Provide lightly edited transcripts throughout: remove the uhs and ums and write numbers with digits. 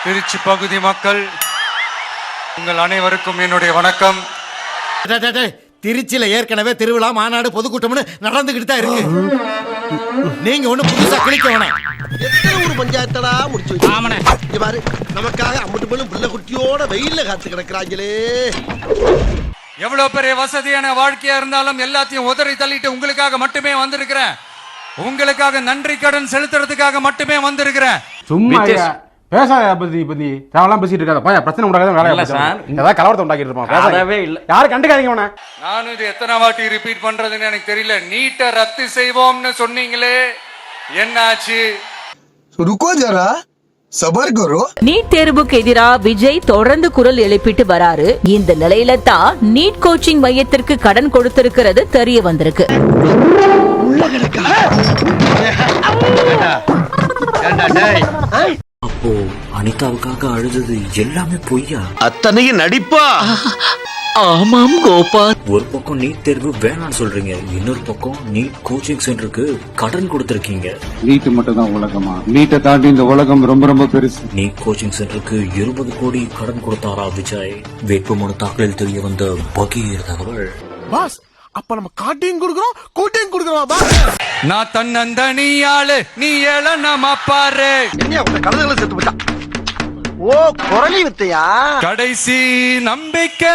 திருச்சி பகுதி மக்கள் உங்கள் அனைவருக்கும் என்னுடைய வணக்கம். திருச்சியில ஏற்கனவே திருவிழா மாநாடு பொதுக்கூட்டம்னு நடந்துகிட்டு தான் இருக்கு. நீங்க ஒண்ணு புதுசா கிளிக்க வேணாம். எத்தனை ஒரு பஞ்சாயத்தடா முடிச்சு வச்சு பாரு, நமக்காக அம்பட்டு போலும் புள்ள குட்டியோட வெயில்ல காத்து கிடக்குறாங்களே. எவ்வளவு பெரிய வசதியான வாழ்க்கையா இருந்தாலும் எல்லாத்தையும் உதறி தள்ளிட்டு உங்களுக்காக மட்டுமே வந்திருக்கிறேன். உங்களுக்காக நன்றி கடன் செலுத்துறதுக்காக மட்டுமே வந்திருக்கிறேன். சும்மா பேசாத பத்தி தேவலாம் பேசிட்டு இருக்காத பையா, பிரச்சனை உண்டாகாத வேலையா ஏதாவது கலவரத்தை உண்டாக்கிட்டு இருப்பான். பேசவே இல்ல, யாரும் கண்டுக்காதீங்க உன. நானும் இது எத்தனை வாட்டி ரிப்பீட் பண்றதுன்னு எனக்கு தெரியல. நீட்டை ரத்து செய்வோம்னு சொன்னீங்களே, என்னாச்சு? रुको जरा सबर करो. நீட் தேர்வுக்கு எதிரா விஜய் தொடர்ந்து குரல் எழுப்பிட்டு வராரு. இந்த நிலையில தான் நீட் கோச்சிங் மையத்திற்கு கடன் கொடுத்திருக்கிறது தெரிய வந்திருக்கு. அப்போ அனிதாவுக்காக அழுதது எல்லாமே பொய்யா? அத்தனையும் நடிப்பா? ஆமாம் கோபால். ஒரு பக்கம் நீட் தேர்வு வேணாம்னு சொல்றீங்க, இன்னொரு பக்கம் நீட் கோச்சிங் சென்டருக்கு கடன் கொடுத்திருக்கீங்க. நீட் மட்டும் தான் உலகமா? நீட்டை தாண்டி இந்த உலகம் ரொம்ப ரொம்ப பெருசு. நீட் கோச்சிங் சென்டருக்கு 20 கோடி கடன் கொடுத்தாரா விஜய்? வேட்புமனு தாக்கலில் தெரிய வந்த பகீர் தகவல். பாஸ், அப்ப நம்ம காட்டையும் கொடுக்கிறோம் கூட்டையும் கொடுக்கிறோம் பாஸ். நான் தன்னந்தனியாளு, நீ ஏழ நம்ம பாரு. என்ன உங்க கலந்துகளை சேர்த்து போட்டா? ஓ, குரலி வித்தையா? கடைசி நம்பிக்கை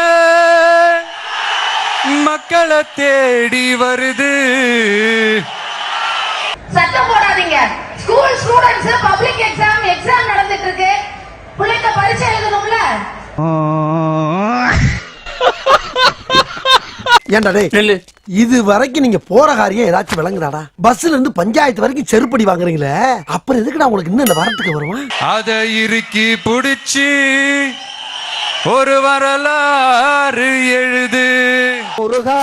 மக்களை தேடி வருது. சட்டம் போடாதீங்க. ஸ்கூல் ஸ்டூடண்ட்ஸ் பப்ளிக் எக்ஸாம் நடந்துட்டு இருக்கு. பிள்ளைங்க பரீட்சை எழுதணும்ல. ஏன்டா டேய், இது வரைக்கும் நீங்க போற காரியம் ஏதாச்சும் விளங்குதாடா? பஸ்ல இருந்து பஞ்சாயத்து வரைக்கும் செருப்படி வாங்குறீங்களே, அப்புறம் எதுக்குடா உங்களுக்கு இன்னும் இந்த வரட்டுக்கு வருமா? அதை இறுக்கி புடிச்சு ஒரு வரலாறு எழுது. முருகா,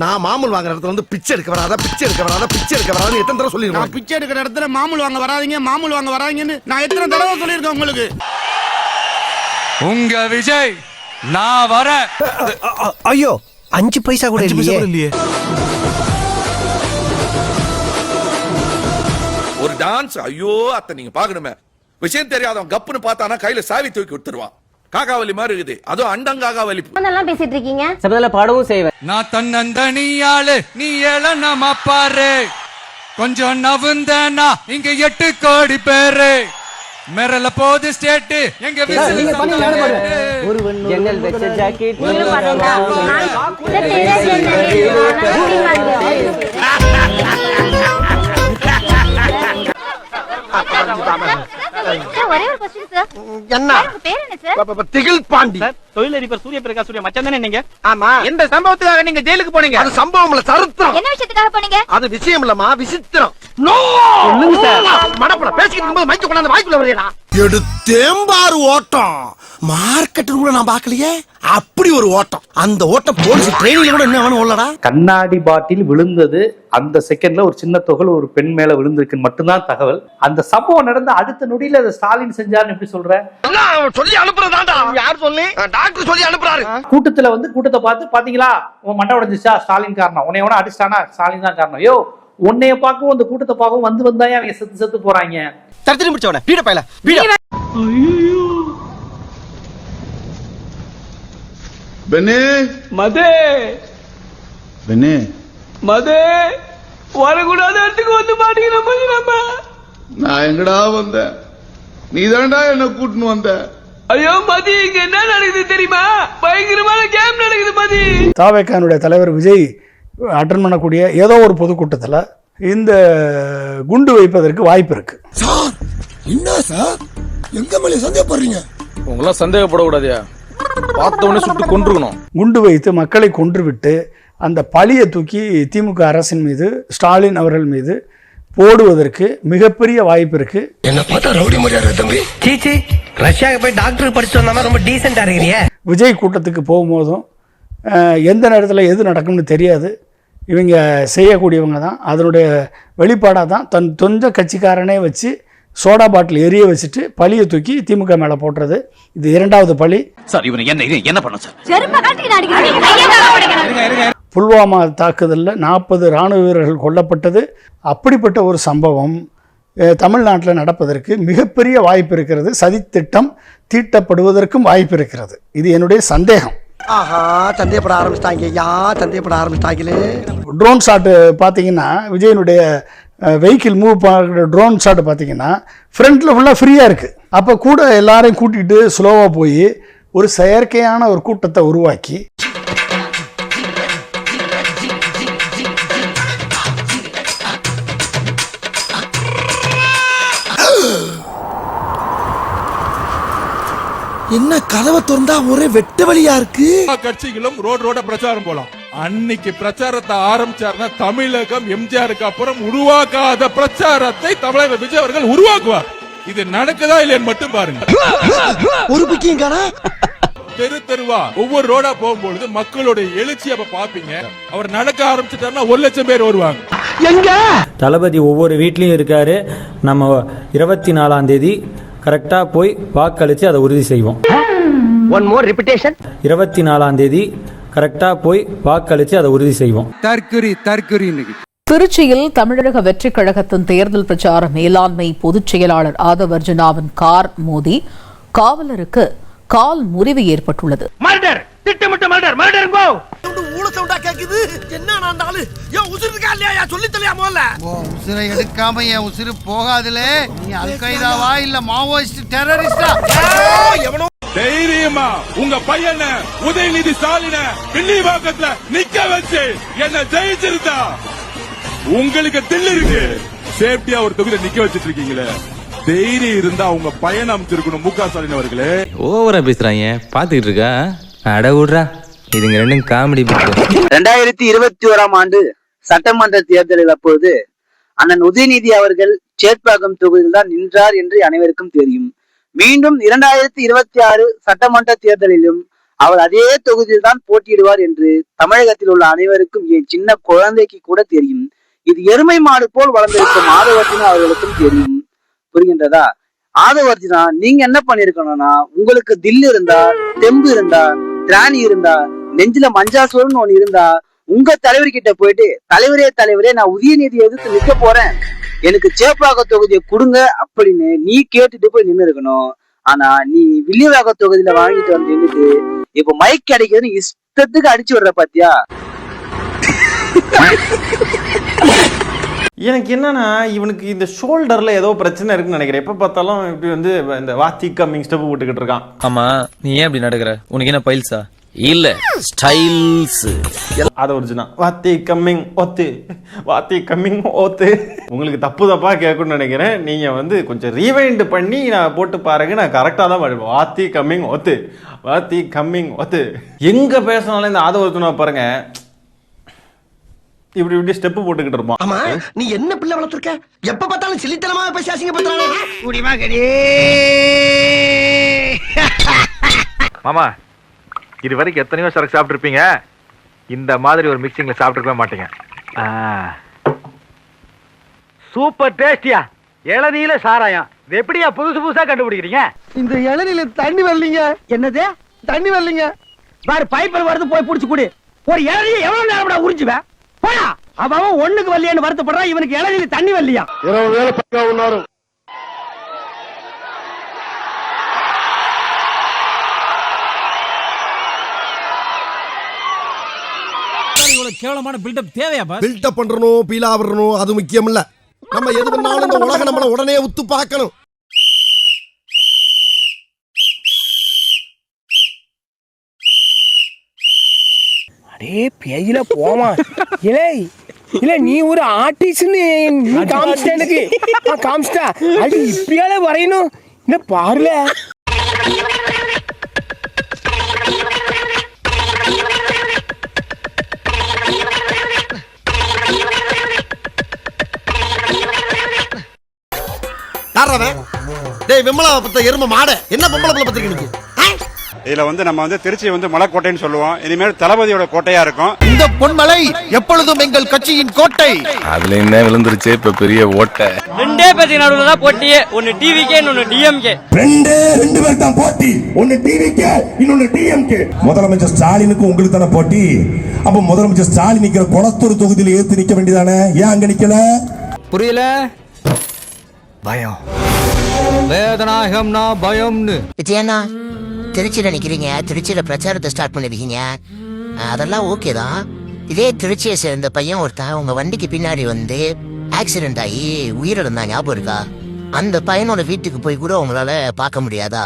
நான் மாமூல் வாங்குற இடத்துல வந்து பிச்சை எடுக்க வராத, பிச்சை எடுக்க வராத, பிச்சை எடுக்க வராத எத்தனை தடவை சொல்லிருக்கேன்? பிச்சை எடுக்கிற இடத்துல மாமூல் வாங்க வராதீங்க, மாமூல் வாங்க வராதீங்கன்னு நான் எத்தனை தடவை சொல்லியிருக்கேன் உங்களுக்கு. உங்க விஜய் நான் வர. ஐயோ, 5 பைசா கூட இல்லையே. ஒரு டான்ஸ், ஐயோ அத்தை நீங்க பாக்கணுமே. விஷயம் தெரியாதவன் கப்புன்னு பார்த்தானா கையில சாவி தூக்கி விட்டுருவான். காக்காவலி மாதிரி இருக்குது, அதுவும் அண்டங்காகாவலி. என்னெல்லாம் பேசிட்டு இருக்கீங்க? சபதல பாடவும் செய்வேன். நான் தன்னந்தனியாளு, நீ ஏழ நம்ம பாரு. கொஞ்சம் நவுந்தனா இங்க 8 கோடி பேரு. மேரல போது ஸ்டேட் எங்க ஒருவன் ஜன்னல் வெச்ச ஜாக்கெட் ஒரே ஒரு क्वेश्चन சார். என்ன பேர் என்ன சார்? திகில் பாண்டி. தொழிலதிபர் சூரிய பிரகாஷ் சூரிய மச்சான் தானே நீங்க? ஆமா. எந்த சம்பவத்துக்காக நீங்க ஜெயிலுக்கு போனீங்க? அது சம்பவம் இல்ல, சரித்திரம். என்ன விஷயத்துக்காக போனீங்க? அது விஷயம் இல்லமா, விசித்திரம். நோ சொல்லுங்க சார். மடப்பட பேசிட்டு இருக்கும்போது மைக்கு கொண்டாந்து வாய்க்குள்ள வரீடா. எடுத்தேம்பாரு ஓட்டம். மார்க்கெட் கூட நான் பார்க்கலையே. அப்படி ஒரு ஓட்டம். அந்த ஓட்டம் போலீஸ் ட்ரெயினிங்ல கூட என்ன வேணும் ஓடலடா. கண்ணாடி பாட்டில் விழுந்தது அந்த செகண்ட்ல ஒரு சின்ன துகள் ஒரு பெண் மேல விழுந்திருக்குன்னு மட்டும்தான் தகவல். அந்த சம்பவம் நடந்த அடுத்த நொடியில அதை ஸ்டாலின் செஞ்சாருன்னு எப்படி சொல்ற? சொல்லி அனுப்புறதாண்டா. யார் சொல்லி? டாக்டர் சொல்லி அனுப்புறாரு. கூட்டத்துல வந்து கூட்டத்தை பார்த்து பாத்தீங்களா உன் மண்டை உடைஞ்சிச்சா, ஸ்டாலின் காரணம். உன்னை எவனா அடிச்சிட்டானா, ஸ்டாலின் தான் காரணம். யோ, உன்னைய பார்க்கவும் அந்த கூட்டத்தை பார்க்கவும் வந்து வந்தாயே அவங்க செத்து செத்து போறாங்க. தடுத்து முடிச்சவன பீட பையல பீட. பெனே மதே பெனே மதே வரக்கூடாத இடத்துக்கு வந்து மாட்டீங்க. நான் எங்கடா வந்தேன்? நீ தான்டா என்ன கூட்டின்னு வந்த. ஐயோ மதி, இங்க என்ன நடக்குது தெரியுமா? பயங்கரமான கேம் நடக்குது மதி. தாவேக்கானுடைய தலைவர் விஜய் அட்டன் பண்ணக்கூடிய ஏதோ ஒரு பொதுக்கூட்டத்தில் இந்த குண்டு வைப்பதற்கு வாய்ப்பு இருக்கு. சார் என்ன சார் எங்க மேல சந்தேகப்படுறீங்க? உங்களாம் சந்தேகப்படக்கூடாதியா, பார்த்தவொடனே சுட்டு கொன்றுக்கணும். குண்டு வைத்து மக்களை கொன்றுவிட்டு அந்த பழியை தூக்கி திமுக அரசின் மீது, ஸ்டாலின் அவர்கள் மீது போடுவதற்கு மிகப்பெரிய வாய்ப்பு இருக்கு. என்ன பார்த்தா ரவுடி மாதிரியா தம்பி? சீச்சி, ரஷ்யாவுக்கு போய் டாக்டர் படிச்சு வந்தாம ரொம்ப டீசென்டா இருக்கீங்க. விஜய் கூட்டத்துக்கு போகும்போதும் எந்த நேரத்தில் எது நடக்கும்னு தெரியாது. இவங்க செய்யக்கூடியவங்க தான். அதனுடைய வெளிப்பாடாக தான் தன் சொந்த கட்சிக்காரனே வச்சு சோடா பாட்டில் எரிய வச்சுட்டு பழியை தூக்கி திமுக மேலே போட்டுறது. இது 2வது பழி. சார் இவனை என்ன பண்ண சார்? புல்வாமா தாக்குதலில் 40 இராணுவ வீரர்கள் கொல்லப்பட்டது. அப்படிப்பட்ட ஒரு சம்பவம் தமிழ்நாட்டில் நடப்பதற்கு மிகப்பெரிய வாய்ப்பு இருக்கிறது. சதித்திட்டம் தீட்டப்படுவதற்கும் வாய்ப்பு இருக்கிறது. இது என்னுடைய சந்தேகம். ஆஹா, சந்தேகப்பட ஆரம்பிச்சிட்டாங்க. சந்தேகப்பட ஆரம்பிச்சிட்டாங்களே. ட்ரோன் ஷாட்டு பார்த்தீங்கன்னா, விஜயனுடைய வெஹிக்கிள் மூவ் பண்ணுற ட்ரோன் ஷாட்டு பார்த்தீங்கன்னா ஃப்ரண்ட்டில் ஃபுல்லாக ஃப்ரீயாக இருக்குது. அப்போ கூட எல்லாரையும் கூட்டிகிட்டு ஸ்லோவாக போய் ஒரு செயற்கையான ஒரு கூட்டத்தை உருவாக்கி என்ன கதவை திறந்தா ஒரே வெட்ட வழியா இருக்கு. கட்சிகளும் ரோட பிரச்சாரம் போலாம். அன்னைக்கு பிரச்சாரத்தை ஆரம்பிச்சாருன்னா தமிழகம் எம்ஜிஆருக்கு அப்புறம் உருவாக்காத பிரச்சாரத்தை தமிழக விஜய் அவர்கள் உருவாக்குவார். இது நடக்குதா இல்லைன்னு மட்டும் பாருங்க. ஒரு பிக்கிங்கானா தெருவா ஒவ்வொரு ரோடா போகும்பொழுது மக்களுடைய எழுச்சி அப்ப பாப்பீங்க. அவர் நடக்க ஆரம்பிச்சிட்டாருன்னா 1,00,000 பேர் வருவாங்க. எங்க தளபதி ஒவ்வொரு வீட்லயும் இருக்காரு. நம்ம 24ஆம் தேதி கரெக்டா போய் வாக்களிச்சு அதை உறுதி செய்வோம். 24ஆம் தேதி கரெக்டா போய் வாக்களிச்சு அதை உறுதி செய்வோம். தற்குறி திருச்சியில் தமிழக வெற்றிக் கழகத்தின் தேர்தல் பிரச்சார மேலாண்மை பொதுச் செயலாளர் ஆதவ் அர்ஜுனாவின் கார் மோதி காவலருக்கு கால் முறிவு ஏற்பட்டுள்ளது. உசுரை எடுக்காம என் உசுறு போகாதுலே. நீ அல்கைதாவா இல்ல மாவோயிஸ்ட் டெரரிஸ்டா? தைரியமா உங்க பையனை உதயநிதி ஸ்டாலின பிள்ளைவாக்கத்துல நிக்க வச்சு என்ன ஜெயிச்சிருந்தா உங்களுக்கு தில்லு இருக்கு. சேஃப்டியா ஒரு தொகுதியை நிக்க வச்சிட்டு இருக்கீங்களே, தைரியம் இருந்தா உங்க பையனை அமைச்சிருக்கணும். மு.க. ஸ்டாலின் அவர்களே ஓவரா பேசுறாங்க பாத்துக்கிட்டு இருக்கா. அட விடுறா, இதுங்க ரெண்டும் காமெடி. 2021ஆம் ஆண்டு சட்டமன்ற தேர்தலில் அப்பொழுது அண்ணன் உதயநிதி அவர்கள் சேட்பாக்கம் தொகுதியில் தான் நின்றார் என்று அனைவருக்கும் தெரியும். மீண்டும் 2026 சட்டமன்ற தேர்தலிலும் அவர் அதே தொகுதியில் தான் போட்டியிடுவார் என்று தமிழகத்தில் உள்ள அனைவருக்கும் என் சின்ன குழந்தைக்கு கூட தெரியும். இது எருமை மாடு போல் வளர்ந்திருக்கும் ஆதவர்ஜுனா அவர்களுக்கும் தெரியும். புரிகின்றதா? ஆதவர்ஜுனா, நீங்க என்ன பண்ணிருக்கணும்னா, உங்களுக்கு தில்லு இருந்தா, தெம்பு இருந்தா, திராணி இருந்தா, நெஞ்சில மஞ்சாசோர்னு ஒண்ணு இருந்தா உங்க தலைவர்கிட்ட போயிட்டு, தலைவரே நான் உதயநிதி எதிர்த்து நிக்க போறேன், எனக்கு சேப்பாக்க தொகுதியை கொடுங்க அப்படின்னு நீ கேட்டுட்டு போய் நின்று இருக்கணும். ஆனா நீ வில்லிவாக்க தொகுதியில வாங்கிட்டு வந்து நின்றுட்டு இப்ப மைக் கிடைக்குதுன்னு இஷ்டத்துக்கு அடிச்சு விடுற பாத்தியா? எனக்கு என்னன்னா, இவனுக்கு இந்த ஷோல்டர்ல ஏதோ பிரச்சனை இருக்குன்னு நினைக்கிறேன். எப்ப பார்த்தாலும் இப்படி வந்து இந்த வாத்தி கம்மிங் ஸ்டெப் போட்டுக்கிட்டு இருக்கான். ஆமா, நீ ஏன் இப்படி நடக்கிற? உனக்கு என்ன பைல்ஸா? இல்ல ஸ்டைல்ஸ். அது ஒரிஜினல் வாத்தி கம்மிங் ஓத்து. உங்களுக்கு தப்பா கேட்கணும்னு நினைக்கிறேன். நீங்க வந்து கொஞ்சம் ரீவைண்ட் பண்ணி நான் போட்டு பாருங்க, நான் கரெக்டா தான் பாடுவேன். வாத்தி கம்மிங் ஓத்து. எங்க பேசினாலும் இந்த ஆதவர்ஜுனா பாருங்க இப்படி ஸ்டெப் போட்டுக்கிட்டு இருப்பான். ஆமா, நீ என்ன பிள்ளை வளர்த்திருக்க? எப்ப பார்த்தாலும் சிலித்தனமா பேசி அசிங்கப்படுத்துறானே. மாமா, இது வரைக்கும் எத்தனையோ சரக்கு சாப்பிட்டு இருப்பீங்க, இந்த மாதிரி ஒரு மிக்சிங்ல சாப்பிட்டுருக்கவே மாட்டீங்க. சூப்பர் டேஸ்டியா இளநீல சாராயம். இது எப்படியா புதுசா கண்டுபிடிக்கிறீங்க? இந்த இளநீல தண்ணி வரலீங்க. என்னது தண்ணி வரலீங்க? வேற பைப்பில் வருது, போய் புடிச்சு குடி. ஒரு இளநீ எவ்வளவு நேரம் உறிஞ்சுவேன்? போயா, அவன் ஒண்ணுக்கு வரலையான்னு வருத்தப்படுறான். இவனுக்கு இளநீல தண்ணி வரலையா? 20 வேலை பக்கா உண்ணாரு. கேவலமான பில்டப் தேவையா? பில்டப் பண்றணும், பீலா வரணும், அது முக்கியம் இல்ல. நம்ம எது பண்ணாலும் இந்த உலகம் நம்மள உடனே உத்து பார்க்கணும். அடே பேயில போமா. இல்ல நீ ஒரு ஆர்டிஸ்ட்னு காமிச்சிட்ட எனக்கு. காமிச்சிட்டா அது இப்படியால வரையணும். இல்ல பாருல. டேய் விமலா பத்த எரும மாட, என்ன பொம்பளை பிள்ளை பத்திரிக்கை? இதுல வந்து நம்ம வந்து திருச்சி வந்து மலைக்கோட்டைன்னு சொல்லுவோம். இனிமேல் தளபதியோட கோட்டையா இருக்கும். இந்த பொன்மலை எப்பொழுதும் எங்கள் கட்சியின் கோட்டை. அதுல என்ன விழுந்துருச்சு இப்ப பெரிய ஓட்டை. ரெண்டே பேருக்கு நடுவுல தான் போட்டியே. ஒன்னு டிவிகே, இன்னொன்னு டிஎம்கே. ரெண்டு பேர் தான் போட்டி. ஒன்னு டிவிகே, இன்னொன்னு டிஎம்கே. முதலமைச்சர் ஸ்டாலினுக்கு உங்களுக்கு தானே போட்டி. அப்ப முதலமைச்சர் ஸ்டாலின் நிக்கிற கொளத்தூர் தொகுதியில ஏத்து நிக்க வேண்டியதானே? ஏன் அங்க நிக்கல? புரியல? பயம். வேதநாயகம்னா பயம்னு. விஜயண்ணா, திருச்சியில நிக்கிறீங்க, திருச்சியில பிரச்சாரத்தை ஸ்டார்ட் பண்ணிருக்கீங்க, அதெல்லாம் ஓகே தான். இதே திருச்சியை சேர்ந்த பையன் ஒருத்தன் உங்க வண்டிக்கு பின்னாடி வந்து ஆக்சிடென்ட் ஆகி உயிரிழந்தா ஞாபகம் இருக்கா? அந்த பையனோட வீட்டுக்கு போய் கூட உங்களால பார்க்க முடியாதா?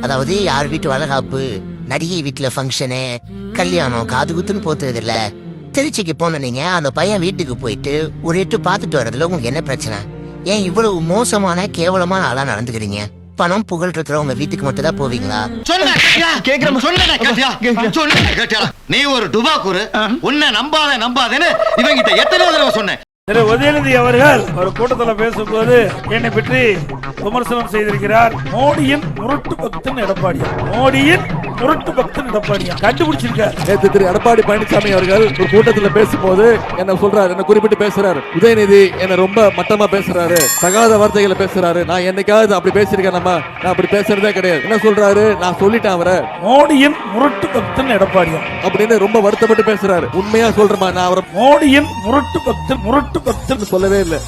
அதாவது யார் வீட்டு வளகாப்பு, நடிகை வீட்டுல ஃபங்க்ஷனு, கல்யாணம், காது குத்துன்னு போத்துறது இல்ல. திருச்சிக்கு போன நீங்க அந்த பையன் வீட்டுக்கு போயிட்டு ஒரு எட்டு பார்த்துட்டு வர்றதுல உங்களுக்கு என்ன பிரச்சனை? ஏன் இவ்வளவு மோசமான கேவலமான ஆளா நடந்துக்கிறீங்க? பணம் புகழ் இருக்கிற உங்க வீட்டுக்கு மட்டும் தான் போவீங்களா? நீ ஒரு டுபாக்கூரு, உன்னை நம்பாதேன்னு இவங்கிட்ட எத்தனை தடவை சொன்னேன். திரு உதயநிதி அவர்கள் ஒரு கூட்டத்தில் பேசும்போது என்னை பற்றி விமர்சனம் செய்திருக்கிறார். மோடியின் முரட்டு பக்தன் எடப்பாடியா, மோடியின் முரட்டு பக்தன் எடப்பாடியா கண்டுபிடிச்சிருக்கார். நேற்று திரு எடப்பாடி பழனிசாமி அவர்கள் ஒரு கூட்டத்தில் பேசும்போது என்ன சொல்றாரு, என்ன குறிப்பிட்டு பேசுறாரு, உதயநிதி என்ன ரொம்ப மட்டமா பேசுறாரு, தகாத வார்த்தைகளை பேசுறாரு. நான் என்னைக்காவது அப்படி பேசியிருக்கேன்? நான் அப்படி பேசுறதே கிடையாது. என்ன சொல்றாரு, நான் சொல்லிட்டேன் அவரை மோடியின் முரட்டு பக்தன் எடப்பாடியா அப்படின்னு ரொம்ப வருத்தப்பட்டு பேசுறாரு. உண்மையா சொல்றேன், நான் அவரை மோடியின் முரட்டு பக்தன் சொல்லவே இல்லை.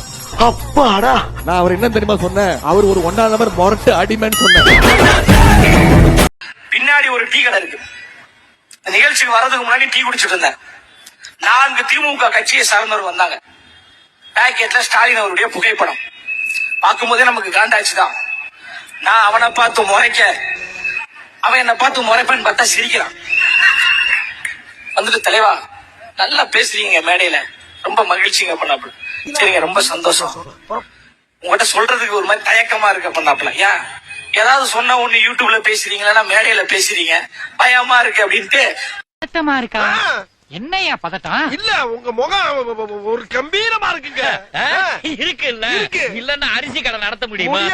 அப்பாடா, நான் அவர் என்ன தெரியுமா சொன்னேன், அவர் ஒரு 1ஆம் நம்பர் மொரட்டு அடிமைன்னு சொன்னேன். பின்னாடி ஒரு டீ கடை இருக்கு. நிகழ்ச்சிக்கு வர்றதுக்கு முன்னாடி டீ குடிச்சிட்டு இருந்தேன். 4 திமுக கட்சியை சார்ந்தவர் வந்தாங்க. பேக்கெட்ல ஸ்டாலின் அவருடைய புகைப்படம் பார்க்கும்போதே நமக்கு காண்டாச்சுதான். நான் அவனை பார்த்து முறைக்க, அவன் என்ன பார்த்து முறைப்பேன்னு பார்த்தா சிரிக்கிறான். வந்துட்டு, தலைவா நல்லா பேசுறீங்க மேடையில, ரொம்ப மகிழ்ச்சிங்க பண்ணாப்புல. சரிங்க, ரொம்ப சந்தோஷம். உங்ககிட்ட சொல்றதுக்கு ஒரு மாதிரி தயக்கமா இருக்க பண்ணாப்புல. ஏன் ஏதாவது சொன்ன ஒண்ணு யூடியூப்ல பேசுறீங்களா, மேடையில பேசுறீங்க, பயமா இருக்கு அப்படின்ட்டு. பதட்டமா இருக்கா? என்னையா பதட்டம்? இல்ல, உங்க முகம் ஒரு கம்பீரமா இருக்குங்க. இருக்குல்ல, இல்லன்னா அரிசி கடை நடத்த முடியுமா?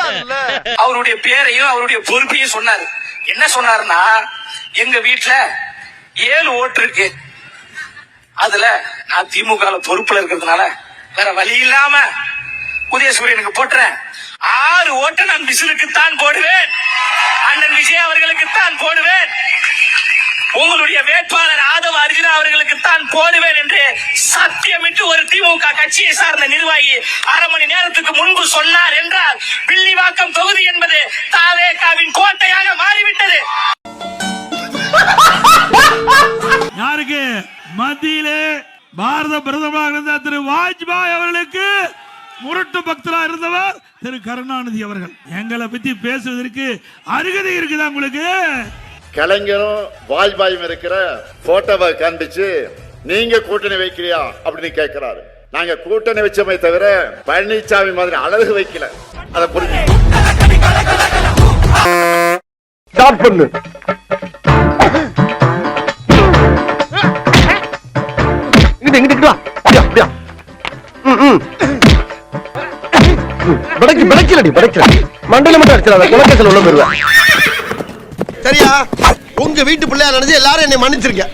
அவருடைய பேரையும் அவருடைய பொறுப்பையும் சொன்னாரு. என்ன சொன்னாருன்னா, எங்க வீட்டுல 7 ஓட்டு இருக்கு, அதுல நான் திமுக பொறுப்புல இருக்கிறதுனால வேற வழி இல்லாம உதயசூரியனுக்கு போட்டுறேன். 6 ஓட்டை நான் விசிலுக்குத்தான் போடுவேன், அண்ணன் விஜய் அவர்களுக்குத்தான் போடுவேன், உங்களுடைய வேட்பாளர் ஆதவ அர்ஜுனா அவர்களுக்குத்தான் போடுவேன் என்று சத்தியமிட்டு ஒரு திமுக கட்சியை சார்ந்த நிர்வாகி 1/2 மணி நேரத்துக்கு முன்பு சொன்னார் என்றால், வில்லிவாக்கம் தொகுதி என்பது தாவேகாவின் கோட்டையாக மாறிவிட்டது. யாருக்கு? மத்தியிலே பாரத பிரதமராக இருந்த திரு வாஜ்பாய் அவர்களுக்கு முரட்டு பக்தரா இருந்தவர் திரு கருணாநிதி அவர்கள். எங்களை பத்தி பேசுவதற்கு அருகதை இருக்குதா உங்களுக்கு? கலைஞரும் வாஜ்பாயும் இருக்கிற போட்டோவை கண்டிச்சு நீங்க கூட்டணி வைக்கிறியா அப்படின்னு கேட்கிறாரு. நாங்க கூட்டணி வச்சோமே தவிர பழனிசாமி மாதிரி அழகு வைக்கல. அதை புரிஞ்சு ஸ்டார்ட் பண்ணு. மண்டல மட்டும் அடிச்சிடாத, குலக்கேசல் உள்ள போயிருவேன். சரியா? உங்க வீட்டு பிள்ளையா நினைச்சு எல்லாரும் என்னை மன்னிச்சிருக்க.